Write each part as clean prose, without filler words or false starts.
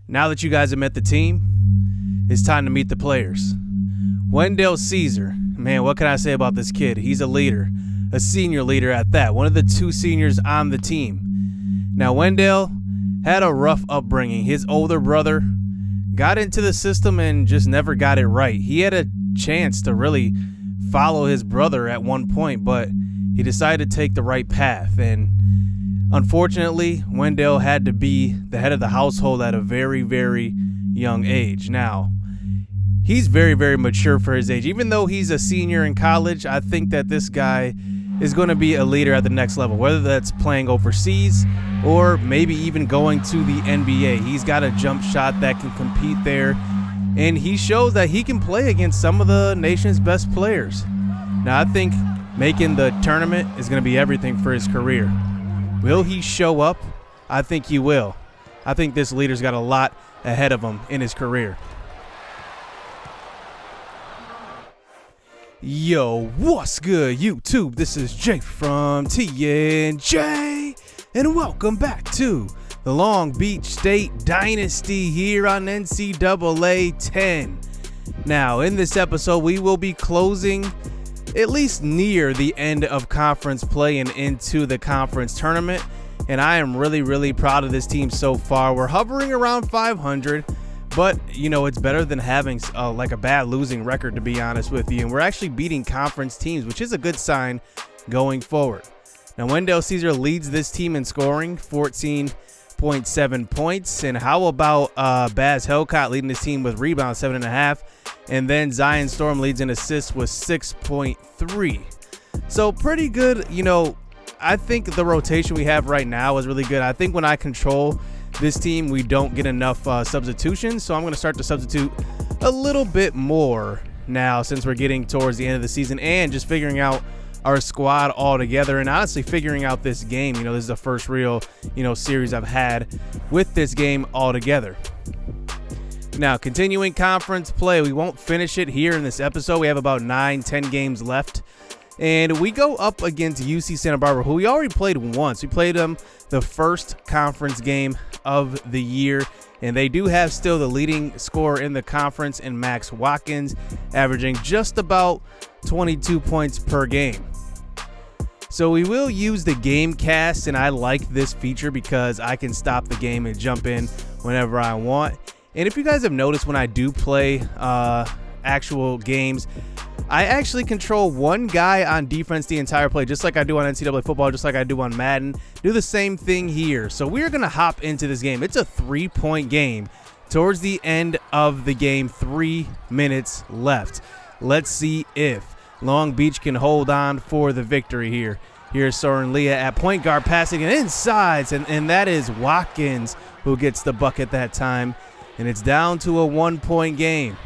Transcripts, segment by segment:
Now that you guys have met the team, it's time to meet the players. Wendell Caesar, man, what can I say about this kid? He's a leader, a senior leader at that, one of the two seniors on the team. Now, Wendell had a rough upbringing. His older brother got into the system and just never got it right. He had a chance to really follow his brother at one point, but he decided to take the right path. And unfortunately, Wendell had to be the head of the household at a very, very young age. Now, he's very, very mature for his age. Even though he's a senior in college, I think that this guy is going to be a leader at the next level, whether that's playing overseas or maybe even going to the NBA. He's got a jump shot that can compete there, and he shows that he can play against some of the nation's best players. Now, I think making the tournament is going to be everything for his career. Will he show up? I think he will. I think this leader's got a lot ahead of him in his career. Yo, what's good, YouTube? This is Jake from TNJ, and welcome back to the Long Beach State Dynasty here on NCAA 10. Now, in this episode, we will be closing at least near the end of conference play and into the conference tournament, and I am really, really proud of this team so far. We're hovering around 500. But, you know, it's better than having like a bad losing record, to be honest with you. And we're actually beating conference teams, which is a good sign going forward. Now, Wendell Caesar leads this team in scoring, 14.7 points. And how about Baz Helcott leading this team with rebounds, 7.5. And then Zion Storm leads in assists with 6.3. So pretty good. You know, I think the rotation we have right now is really good. I think when I control this team, we don't get enough substitutions, so I'm going to start to substitute a little bit more now since we're getting towards the end of the season and just figuring out our squad all together and honestly figuring out this game. You know, this is the first real, series I've had with this game all together. Now, continuing conference play, we won't finish it here in this episode. We have about 9-10 games left. And we go up against UC Santa Barbara, who we already played once. We played them the first conference game of the year, and they do have still the leading scorer in the conference in Max Watkins, averaging just about 22 points per game. So we will use the game cast, and I like this feature because I can stop the game and jump in whenever I want. And if you guys have noticed, when I do play actual games, I actually control one guy on defense the entire play, just like I do on NCAA football, just like I do on Madden. Do the same thing here. So we're going to hop into this game. It's a 3-point game. Towards the end of the game, 3 minutes left. Let's see if Long Beach can hold on for the victory here. Here's Soren Leah at point guard passing it inside, and that is Watkins who gets the bucket that time. And it's down to a 1-point game.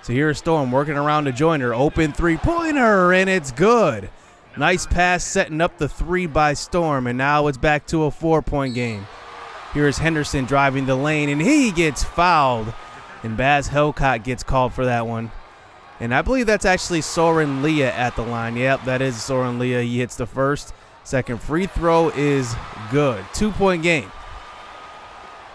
So here's Storm working around to Joyner. Open three-pointer, and it's good. Nice pass setting up the 3 by Storm, and now it's back to a 4-point game. Here's Henderson driving the lane, and he gets fouled. And Baz Helcott gets called for that one. And I believe that's actually Soren Leah at the line. Yep, that is Soren Leah. He hits the first. Second free throw is good. 2-point game.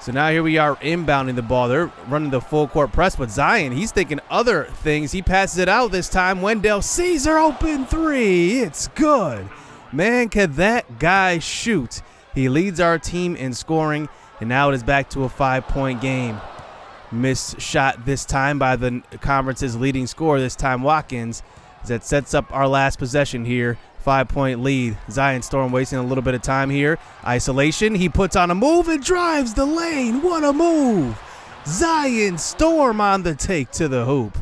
So now here we are inbounding the ball. They're running the full court press, but Zion, he's thinking other things. He passes it out this time. Wendell Caesar open 3. It's good. Man, can that guy shoot. He leads our team in scoring, and now it is back to a 5-point game. Missed shot this time by the conference's leading scorer, this time Watkins, as that sets up our last possession here. 5-point lead. Zion Storm wasting a little bit of time here. Isolation. He puts on a move and drives the lane. What a move. Zion Storm on the take to the hoop.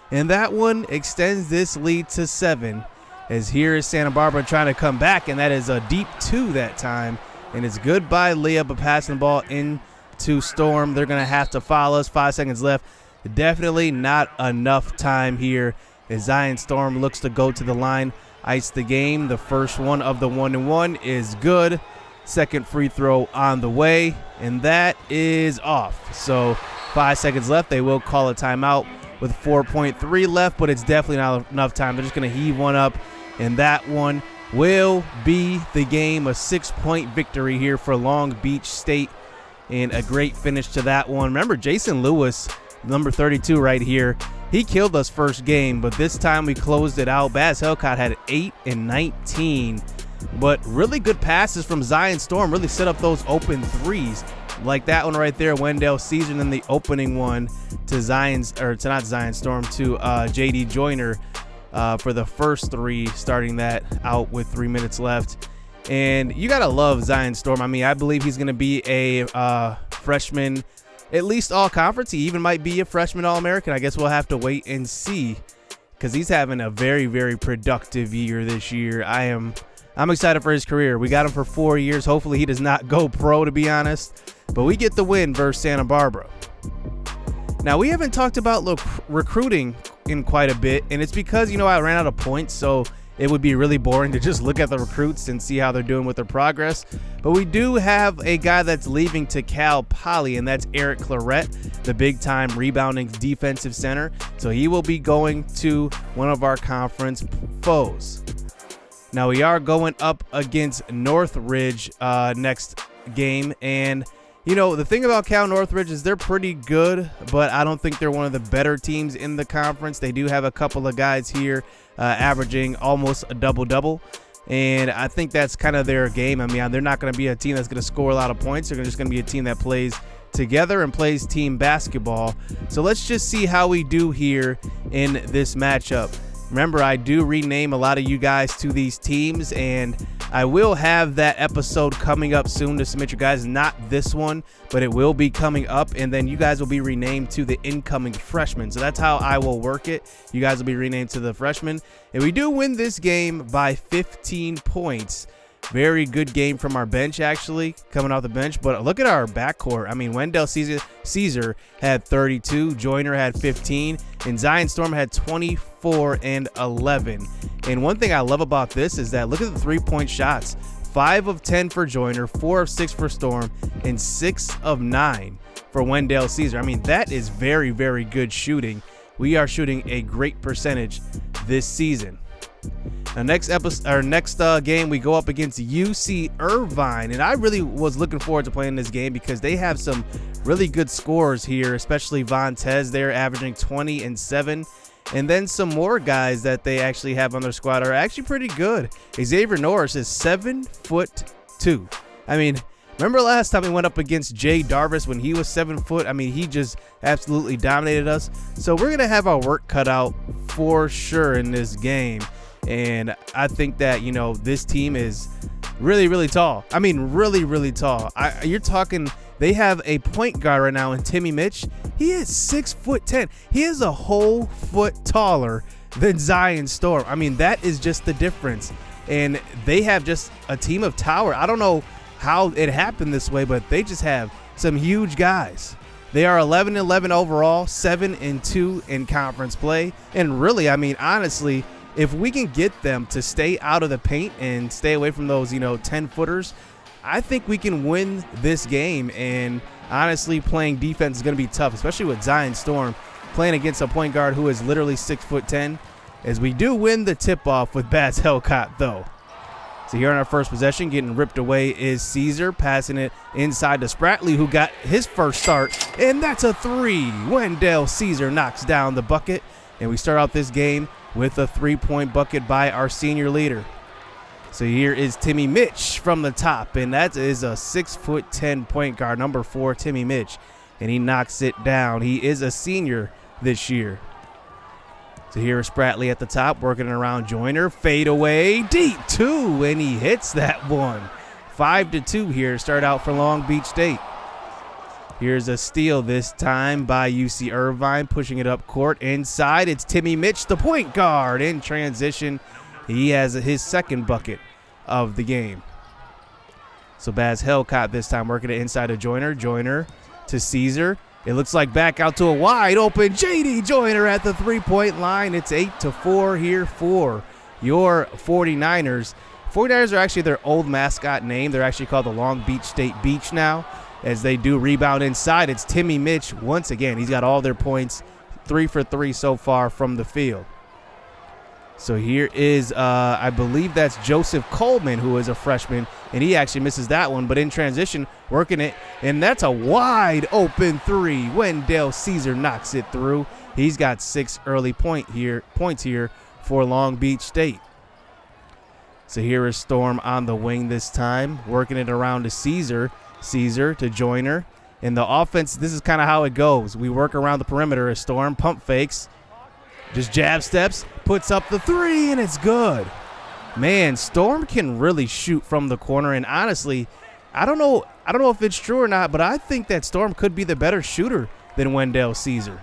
And that one extends this lead to 7. As here is Santa Barbara trying to come back, and that is a deep 2 that time. And it's good by Leah, but passing the ball into Storm. They're going to have to foul us. 5 seconds left. Definitely not enough time here as Zion Storm looks to go to the line. Ice the game. The first one of the 1-and-1 is good. Second free throw on the way, and that is off. So 5 seconds left. They will call a timeout with 4.3 left, but it's definitely not enough time. They're just going to heave one up, and that one will be the game. A 6-point victory here for Long Beach State and a great finish to that one. Remember, Jason Lewis, number 32 right here, he killed us first game, but this time we closed it out. Baz Hellcott had 8 and 19, but really good passes from Zion Storm really set up those open threes, like that one right there, Wendell Caesar, and then the opening one to JD Joyner for the first three, starting that out with 3 minutes left. And you gotta love Zion Storm. I mean, I believe he's gonna be a freshman, at least all conference. He even might be a freshman All-American. I guess we'll have to wait and see, because he's having a very, very productive year this year. I'm excited for his career. We got him for 4 years. Hopefully he does not go pro, to be honest. But we get the win versus Santa Barbara. Now, we haven't talked about recruiting in quite a bit, and it's because, I ran out of points, so it would be really boring to just look at the recruits and see how they're doing with their progress. But we do have a guy that's leaving to Cal Poly, and that's Eric Claret, the big-time rebounding defensive center. So he will be going to one of our conference foes. Now, we are going up against Northridge next game, and the thing about Cal Northridge is they're pretty good, but I don't think they're one of the better teams in the conference. They do have a couple of guys here averaging almost a double-double, and I think that's kind of their game. I mean, they're not going to be a team that's going to score a lot of points. They're just going to be a team that plays together and plays team basketball. So let's just see how we do here in this matchup. Remember, I do rename a lot of you guys to these teams, and I will have that episode coming up soon to submit your guys. Not this one, but it will be coming up, and then you guys will be renamed to the incoming freshmen. So that's how I will work it. You guys will be renamed to the freshmen, and we do win this game by 15 points. Very good game from our bench, actually, coming off the bench. But look at our backcourt. I mean, Wendell Caesar had 32, Joyner had 15, and Zion Storm had 24 and 11. And one thing I love about this is that look at the three-point shots. 5 of 10 for Joyner, 4 of 6 for Storm, and 6 of 9 for Wendell Caesar. I mean, that is very, very good shooting. We are shooting a great percentage this season. Now, next game, we go up against UC Irvine, and I really was looking forward to playing this game because they have some really good scorers here, especially Vontez. They're averaging 20 and 7, and then some more guys that they actually have on their squad are actually pretty good. Xavier Norris is 7'2". I mean, remember last time we went up against Jay Darvis when he was 7 foot? I mean, he just absolutely dominated us. So we're gonna have our work cut out for sure in this game. And I think that, this team is really, really tall. I mean, really, really tall. You're talking, they have a point guard right now in Timmy Mitch. He is 6'10". He is a whole foot taller than Zion Storm. I mean, that is just the difference. And they have just a team of tower. I don't know how it happened this way, but they just have some huge guys. They are 11-11 overall, 7-2 in conference play. And really, I mean, honestly, if we can get them to stay out of the paint and stay away from those, 10-footers, I think we can win this game. And honestly, playing defense is going to be tough, especially with Zion Storm playing against a point guard who is literally 6'10", as we do win the tip-off with Baz Hellcott, though. So here on our first possession, getting ripped away is Caesar, passing it inside to Spratley, who got his first start, and that's a three. Wendell Caesar knocks down the bucket, and we start out this game with a three-point bucket by our senior leader. So here is Timmy Mitch from the top, and that is a 6'10" point guard, number 4, Timmy Mitch, and he knocks it down. He is a senior this year. So here is Spratley at the top, working around Joyner. Fade away, deep two, and he hits that one. 5-2 here to start out for Long Beach State. Here's a steal this time by UC Irvine, pushing it up court. Inside, it's Timmy Mitch, the point guard, in transition. He has his second bucket of the game. So Baz Hellcott this time working it inside of Joyner. Joyner to Caesar. It looks like back out to a wide open JD Joyner at the three-point line. It's 8-4 here for your 49ers. 49ers are actually their old mascot name. They're actually called the Long Beach State Beach now, as they do rebound inside. It's Timmy Mitch once again. He's got all their points, 3 for 3 so far from the field. So here is, I believe that's Joseph Coleman, who is a freshman, and he actually misses that one. But in transition, working it, and that's a wide open three. Wendell Caesar knocks it through. He's got 6 early points here for Long Beach State. So here is Storm on the wing this time, working it around to Caesar. Caesar to Joyner. In the offense, this is kind of how it goes. We work around the perimeter as Storm, pump fakes. Just jab steps, puts up the three, and it's good. Man, Storm can really shoot from the corner, and honestly, I don't know if it's true or not, but I think that Storm could be the better shooter than Wendell Caesar.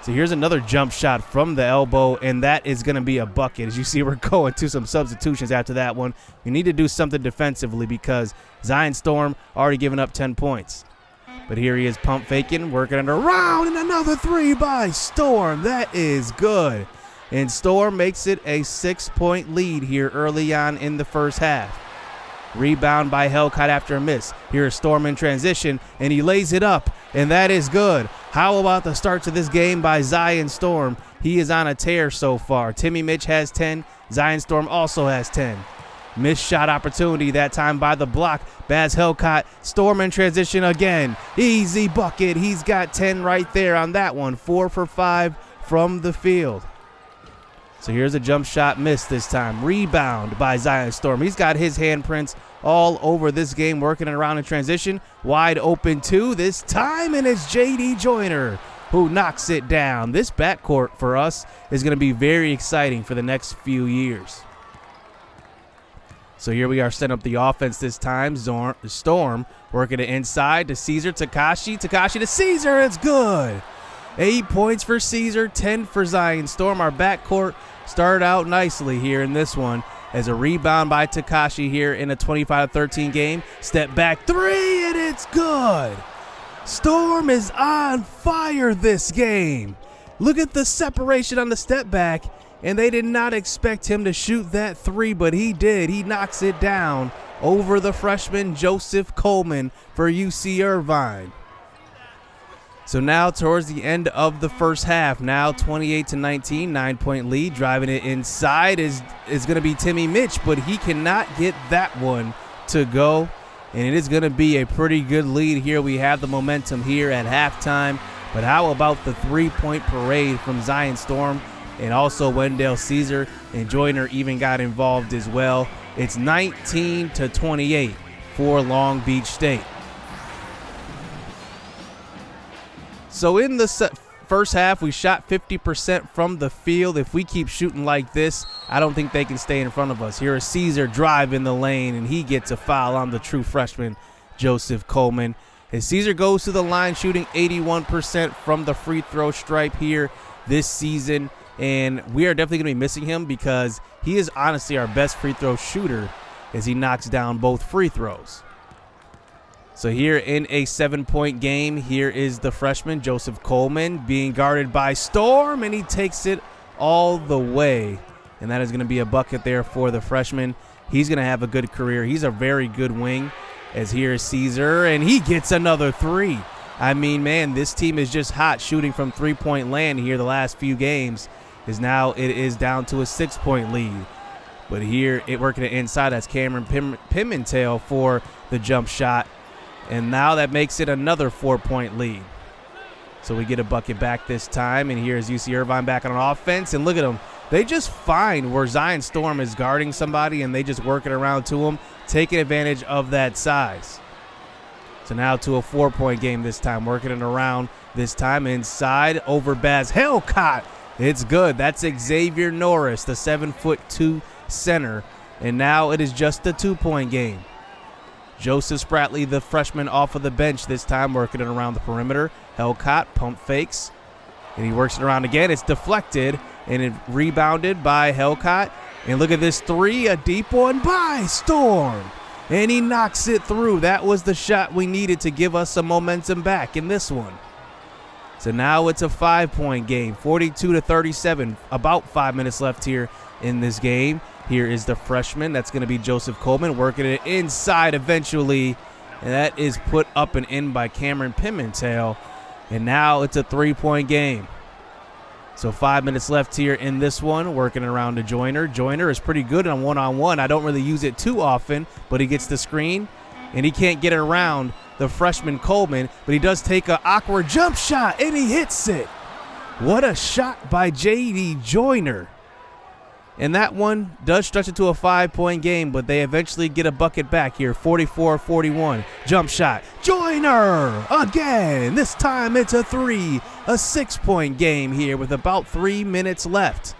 So here's another jump shot from the elbow, and that is going to be a bucket. As you see, we're going to some substitutions after that one. We need to do something defensively because Zion Storm already given up 10 points. But here he is pump faking, working it around, and another three by Storm. That is good. And Storm makes it a 6-point lead here early on in the first half. Rebound by Hellcat after a miss. Here is Storm in transition, and he lays it up, and that is good. How about the start to this game by Zion Storm? He is on a tear so far. Timmy Mitch has 10. Zion Storm also has 10. Missed shot opportunity that time by the block. Baz Hellcat, Storm in transition again. Easy bucket. He's got 10 right there on that one. 4 for 5 from the field. So here's a jump shot missed this time. Rebound by Zion Storm. He's got his handprints all over this game, working it around in transition. Wide open two this time, and it's J.D. Joyner who knocks it down. This backcourt for us is going to be very exciting for the next few years. So here we are setting up the offense this time. Storm working it inside to Caesar, Takashi to Caesar. It's good. 8 points for Caesar, 10 for Zion Storm. Our backcourt started out nicely here in this one as a rebound by Takashi here in a 25-13 game. Step back three, and it's good. Storm is on fire this game. Look at the separation on the step back. And they did not expect him to shoot that three, but he did. He knocks it down over the freshman Joseph Coleman for UC Irvine. So now towards the end of the first half, now 28-19, 9-point lead. Driving it inside is going to be Timmy Mitch, but he cannot get that one to go. And it is going to be a pretty good lead here. We have the momentum here at halftime. But how about the 3-point parade from Zion Storm? And also Wendell Caesar and Joyner even got involved as well. It's 19-28 for Long Beach State. So in the first half, we shot 50% from the field. If we keep shooting like this, I don't think they can stay in front of us. Here is Caesar drive in the lane, and he gets a foul on the true freshman, Joseph Coleman. As Caesar goes to the line shooting 81% from the free throw stripe here this season. And we are definitely going to be missing him because he is honestly our best free throw shooter as he knocks down both free throws. So here in a 7-point game, here is the freshman, Joseph Coleman, being guarded by Storm, and he takes it all the way. And that is going to be a bucket there for the freshman. He's going to have a good career. He's a very good wing. As here is Caesar, and he gets another three. I mean, man, this team is just hot shooting from three-point land here the last few games. Is now it is down to a 6-point lead. But here, it working it inside. That's Cameron Pimentel for the jump shot. And now that makes it another 4-point lead. So we get a bucket back this time. And here's UC Irvine back on offense. And look at them. They just find where Zion Storm is guarding somebody, and they just work it around to him, taking advantage of that size. So now to a 4-point game this time. Working it around this time inside over Baz Hellcat. It's good. That's Xavier Norris, the 7'2" center. And now it is just a 2-point game. Joseph Spratley, the freshman, off of the bench this time, working it around the perimeter. Hellcat pump fakes, and he works it around again. It's deflected, and it rebounded by Hellcat. And look at this three, a deep one by Storm. And he knocks it through. That was the shot we needed to give us some momentum back in this one. So now it's a 5-point game, 42-37, about 5 minutes left here in this game. Here is the freshman. That's going to be Joseph Coleman working it inside eventually. And that is put up and in by Cameron Pimentel. And now it's a 3-point game. So 5 minutes left here in this one, working around to Joyner. Joyner is pretty good on one-on-one. I don't really use it too often, but he gets the screen, and he can't get it around the freshman Coleman, but he does take an awkward jump shot, and he hits it. What a shot by J.D. Joyner. And that one does stretch it to a 5-point game, but they eventually get a bucket back here, 44-41. Jump shot. Joyner again. This time it's a 3. A 6-point game here with about 3 minutes left.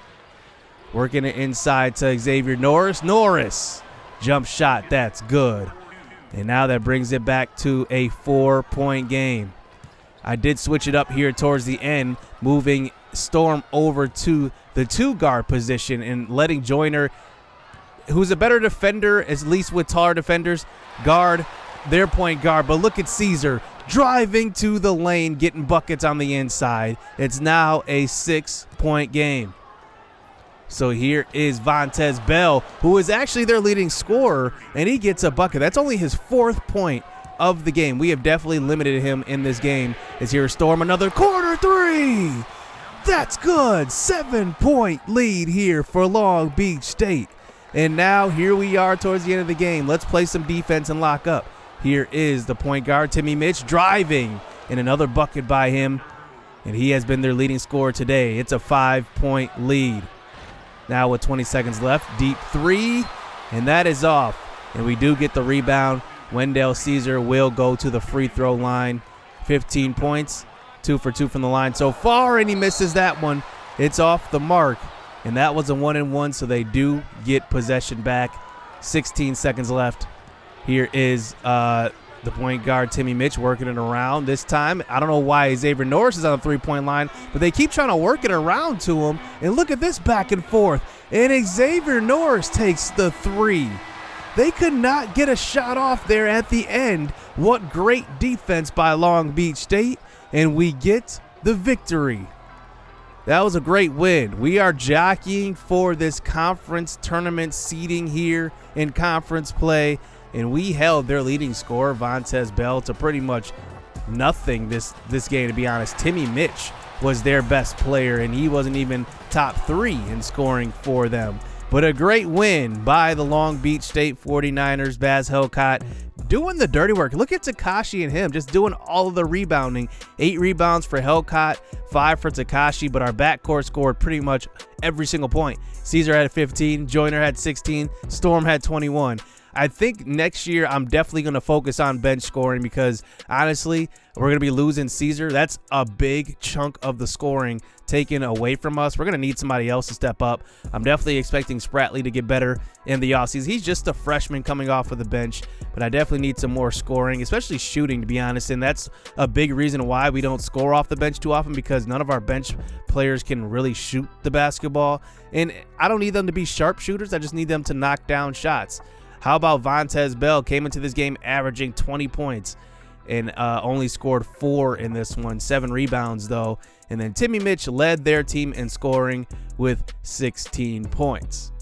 Working it inside to Xavier Norris. Norris. Jump shot. That's good. And now that brings it back to a 4-point game. I did switch it up here towards the end, moving Storm over to the 2-guard position and letting Joyner, who's a better defender, at least with taller defenders, guard their point guard. But look at Caesar driving to the lane, getting buckets on the inside. It's now a 6-point game. So here is Vontaze Bell, who is actually their leading scorer, and he gets a bucket. That's only his 4th point of the game. We have definitely limited him in this game. As here Storm, another corner 3. That's good. 7-point lead here for Long Beach State. And now here we are towards the end of the game. Let's play some defense and lock up. Here is the point guard, Timmy Mitch, driving, and another bucket by him. And he has been their leading scorer today. It's a 5-point lead. Now with 20 seconds left, deep 3, and that is off. And we do get the rebound. Wendell Caesar will go to the free throw line. 15 points. 2 for 2 from the line so far, and he misses that one. It's off the mark, and that was a 1-and-1, so they do get possession back. 16 seconds left. Here is the point guard, Timmy Mitch, working it around. This time, I don't know why Xavier Norris is on the 3-point line, but they keep trying to work it around to him, and look at this back and forth, and Xavier Norris takes the 3. They could not get a shot off there at the end. What great defense by Long Beach State. And we get the victory. That was a great win. We are jockeying for this conference tournament seeding here in conference play, and we held their leading scorer, Vontaze Bell, to pretty much nothing this game, to be honest. Timmy Mitch was their best player, and he wasn't even top 3 in scoring for them. But a great win by the Long Beach State 49ers. Baz Helcott doing the dirty work. Look at Takashi and him just doing all of the rebounding. 8 rebounds for Helcott, 5 for Takashi, but our backcourt scored pretty much every single point. Caesar had 15, Joyner had 16, Storm had 21. I think next year I'm definitely going to focus on bench scoring because, honestly, we're going to be losing Caesar. That's a big chunk of the scoring taken away from us. We're going to need somebody else to step up. I'm definitely expecting Spratley to get better in the offseason. He's just a freshman coming off of the bench, but I definitely need some more scoring, especially shooting, to be honest, and that's a big reason why we don't score off the bench too often, because none of our bench players can really shoot the basketball, and I don't need them to be sharpshooters. I just need them to knock down shots. How about Vontaze Bell? Came into this game averaging 20 points and only scored 4 in this one. 7 rebounds, though. And then Timmy Mitch led their team in scoring with 16 points.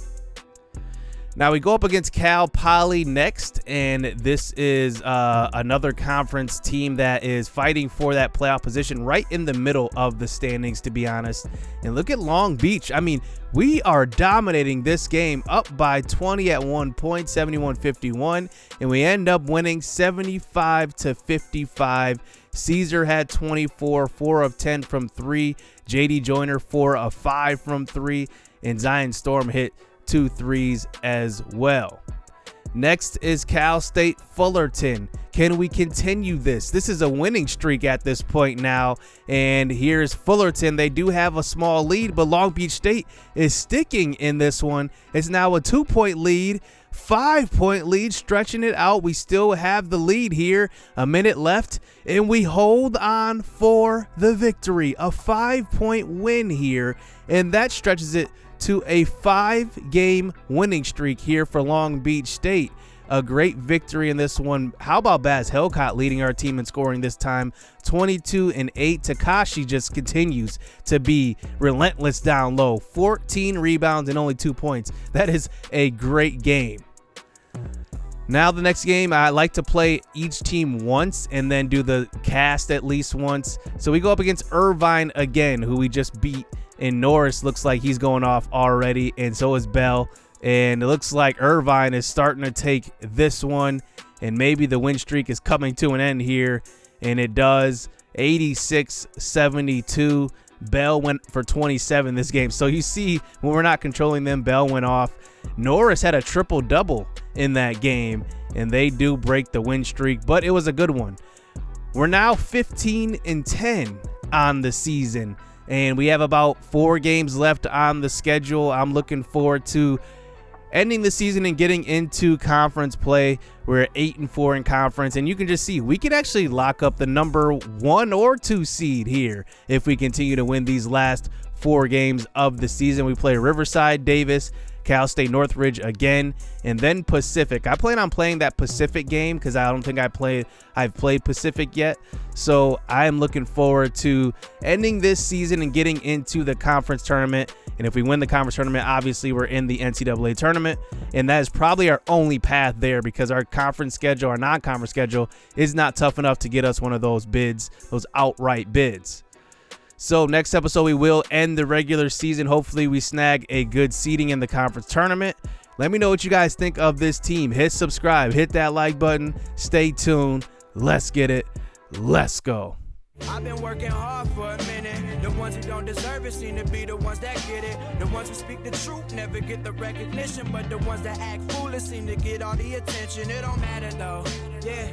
Now we go up against Cal Poly next, and this is another conference team that is fighting for that playoff position right in the middle of the standings, to be honest. And look at Long Beach. I mean, we are dominating this game, up by 20 at one point, 71-51, and we end up winning 75-55. Caesar had 24, 4 of 10 from 3. J.D. Joyner, 4 of 5 from 3, and Zion Storm hit 2 threes as well. Next is Cal State Fullerton. Can we continue this? This is a winning streak at this point now. And here's Fullerton. They do have a small lead, but Long Beach State is sticking in this one. It's now a 2-point lead, 5-point lead, stretching it out. We still have the lead here. A minute left, and we hold on for the victory. A 5-point win here, and that stretches it to a 5-game winning streak here for Long Beach State. A great victory in this one. How about Baz Helcott leading our team in scoring this time? 22-8. Takashi just continues to be relentless down low. 14 rebounds and only 2 points. That is a great game. Now the next game, I like to play each team once and then do the cast at least once. So we go up against Irvine again, who we just beat and Norris looks like he's going off already, and so is Bell. And it looks like Irvine is starting to take this one, and maybe the win streak is coming to an end here, and it does. 86-72. Bell went for 27 this game. So you see, when we're not controlling them, Bell went off. Norris had a triple-double in that game, and they do break the win streak, but it was a good one. We're now 15-10 on the season, and we have about 4 games left on the schedule. I'm looking forward to ending the season and getting into conference play. We're at 8-4 in conference, and you can just see we can actually lock up the number 1 or 2 seed here if we continue to win these last 4 games of the season. We play Riverside, Davis, Cal State, Northridge again, and then Pacific. I plan on playing that Pacific game because I don't think I've played Pacific yet. So I am looking forward to ending this season and getting into the conference tournament. And if we win the conference tournament, obviously we're in the NCAA tournament, and that is probably our only path there because our conference schedule, our non-conference schedule, is not tough enough to get us one of those bids, those outright bids. So next episode, we will end the regular season. Hopefully we snag a good seeding in the conference tournament. Let me know what you guys think of this team. Hit subscribe, hit that like button, stay tuned. Let's get it. Let's go. I've been working hard for a minute. The ones who don't deserve it seem to be the ones that get it. The ones who speak the truth never get the recognition, but the ones that act foolish seem to get all the attention. It don't matter though. Yeah.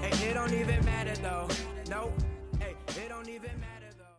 Hey, it don't even matter though. No. Hey, it don't even matter.